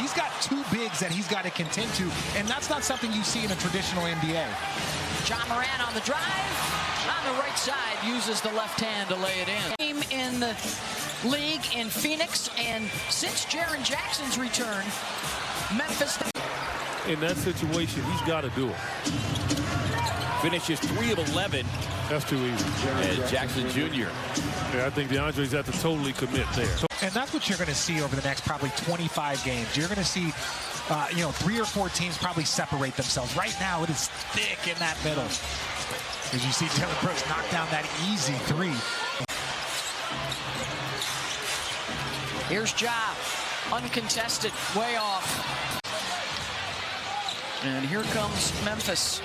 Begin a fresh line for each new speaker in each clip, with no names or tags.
he's got two bigs that he's got to contend to, and that's not something you see in a traditional NBA.
John Morant on the drive, on the right side, uses the left hand to lay it in. In the league in Phoenix, and since Jaren Jackson's return, Memphis.
In that situation, he's got to do it.
Finishes 3 of 11.
That's too easy.
And Jackson Jr.
Yeah, I think DeAndre's have to totally commit there.
And that's what you're going to see over the next probably 25 games. You're going to see, 3 or 4 teams probably separate themselves. Right now, it is thick in that middle. As you see Taylor Brooks knock down that easy 3.
Here's Ja, uncontested, way off. And here comes Memphis,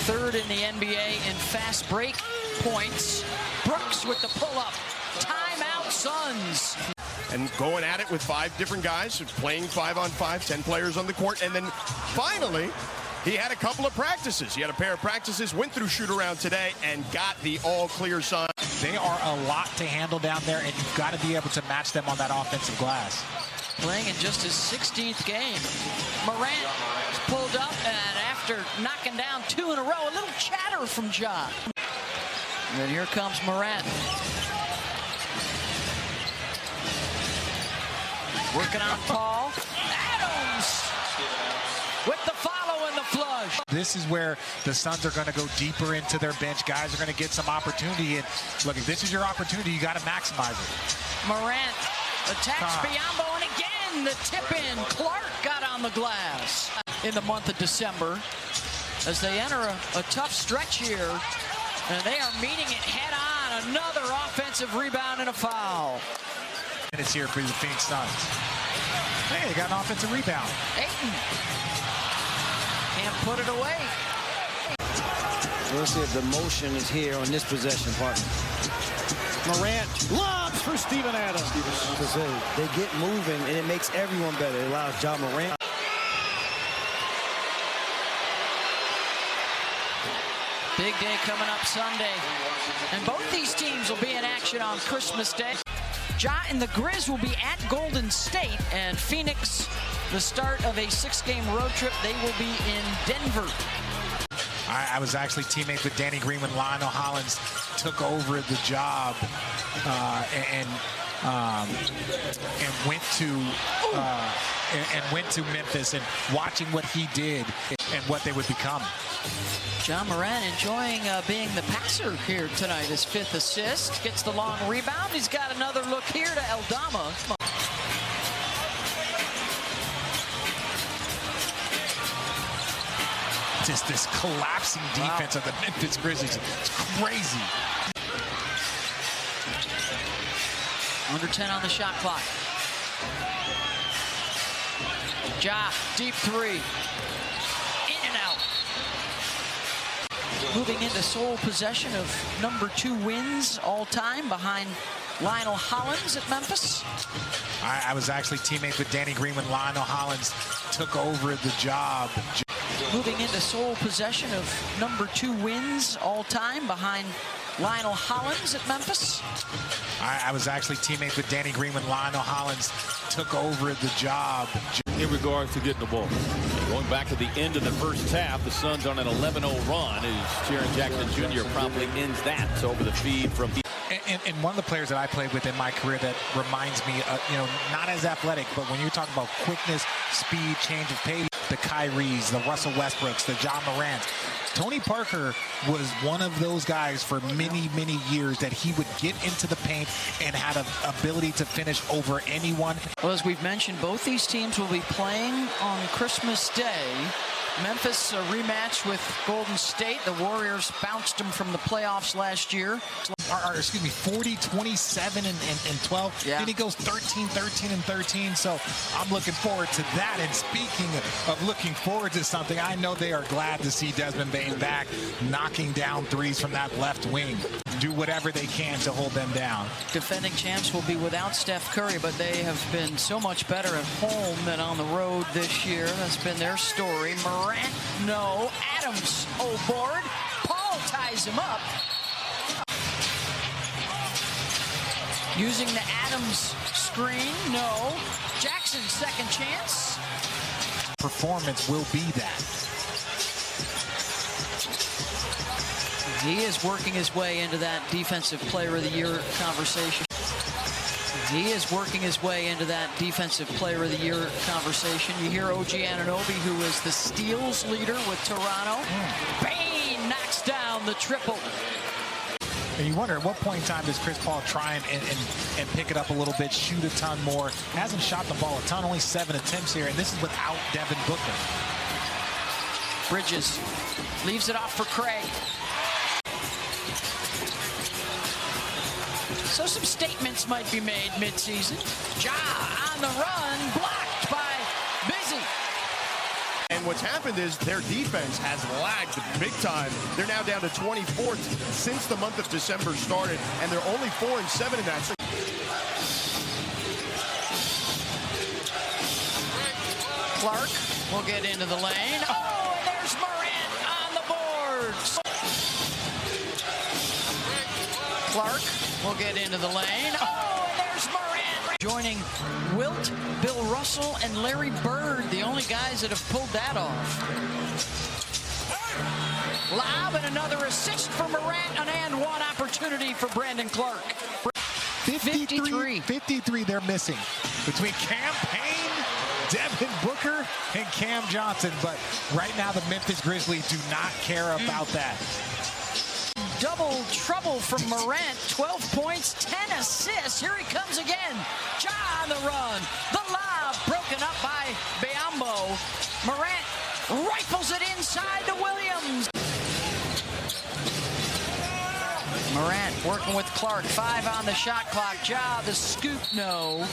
3rd in the NBA in fast break points. Brooks with the pull-up. Timeout, Suns.
And going at it with 5 different guys, playing 5-on-5, 10 players on the court. And then finally, he had a couple of practices. He had a pair of practices, went through shoot-around today, and got the all-clear sign.
They are a lot to handle down there, and you've got to be able to match them on that offensive glass.
Playing in just his 16th game. Morant pulled up, and after knocking down 2 in a row, a little chatter from Ja. And then here comes Morant. Working on Paul. Adams with the follow and the flush.
This is where the Suns are going to go deeper into their bench. Guys are going to get some opportunity. And look, if this is your opportunity, you got to maximize it.
Morant attacks Biyombo, and again the tip in. Clark got on the glass in the month of December as they enter a tough stretch here, and they are meeting it head on. Another offensive rebound and a foul.
And it's here for the Phoenix Suns. Hey, they got an offensive rebound.
Ayton can't put it away.
We'll see if the motion is here on this possession, partner.
Morant lobs for Steven Adams.
They get moving, and it makes everyone better. It allows Ja Morant.
Big day coming up Sunday. And both these teams will be in action on Christmas Day. Ja and the Grizz will be at Golden State, and Phoenix, the start of a 6-game road trip. They will be in Denver.
I was actually teammates with Danny Green when Lionel Hollins took over the job and went to Memphis, and watching what he did and what they would become.
John Morant enjoying being the passer here tonight. His 5th assist, gets the long rebound. He's got another look here to Aldama.
Just this collapsing defense of the Memphis Grizzlies. It's crazy.
Under 10 on the shot clock. Ja, deep 3. In and out. Moving into sole possession of number 2 wins all time behind Lionel Hollins at Memphis.
I was actually teammates with Danny Green when Lionel Hollins took over the job.
Moving into sole possession of number 2 wins all time behind Lionel Hollins at Memphis.
I was actually teammates with Danny Green when Lionel Hollins took over the job.
In regards to getting the ball.
Going back to the end of the first half, the Suns on an 11-0 run as Jaren Jackson Jr. promptly ends that. It's over the feed from...
And one of the players that I played with in my career that reminds me, not as athletic, but when you talk about quickness, speed, change of pace, the Kyries, the Russell Westbrooks, the John Morant. Tony Parker was one of those guys for many, many years that he would get into the paint and had an ability to finish over anyone.
Well, as we've mentioned, both these teams will be playing on Christmas Day. Memphis, a rematch with Golden State. The Warriors bounced them from the playoffs last year.
40, 27, and 12.
Yeah.
Then he goes 13, 13, and 13. So I'm looking forward to that. And speaking of looking forward to something, I know they are glad to see Desmond Bane back, knocking down threes from that left wing. Do whatever they can to hold them down.
Defending champs will be without Steph Curry, but they have been so much better at home than on the road this year. That's been their story. Morant, no. Adams, board. Paul ties him up. Using the Adams screen, no. Jackson, second chance.
performance will be that.
He is working his way into that Defensive Player of the Year conversation. He is working his way into that Defensive Player of the Year conversation. You hear OG Anunoby, who is the steals leader with Toronto. Bane knocks down the triple.
And you wonder, at what point in time does Chris Paul try and pick it up a little bit, shoot a ton more? Hasn't shot the ball a ton, only 7 attempts here, and this is without Devin Booker.
Bridges leaves it off for Craig. So some statements might be made midseason. Ja on the run, blocked by Busy.
And what's happened is their defense has lagged big time. They're now down to 24th since the month of December started, and they're only 4-7 in that.
Clark will get into the lane. Oh, and there's Morant on the boards. Clark will get into the lane. Oh, and there's Morant. Joining Wilt, Bill Russell, and Larry Bird, the only guys that have pulled that off. Lob and another assist for Morant, an and one opportunity for Brandon Clark.
53 they're missing between Cam Payne, Devin Booker, and Cam Johnson. But right now the Memphis Grizzlies do not care about that.
Double trouble from Morant, 12 points, 10 assists. Here he comes again. Ja on the run. The lob broken up by Biyombo. Morant rifles it inside to Williams. Morant working with Clark. 5 on the shot clock. Ja, the scoop, no.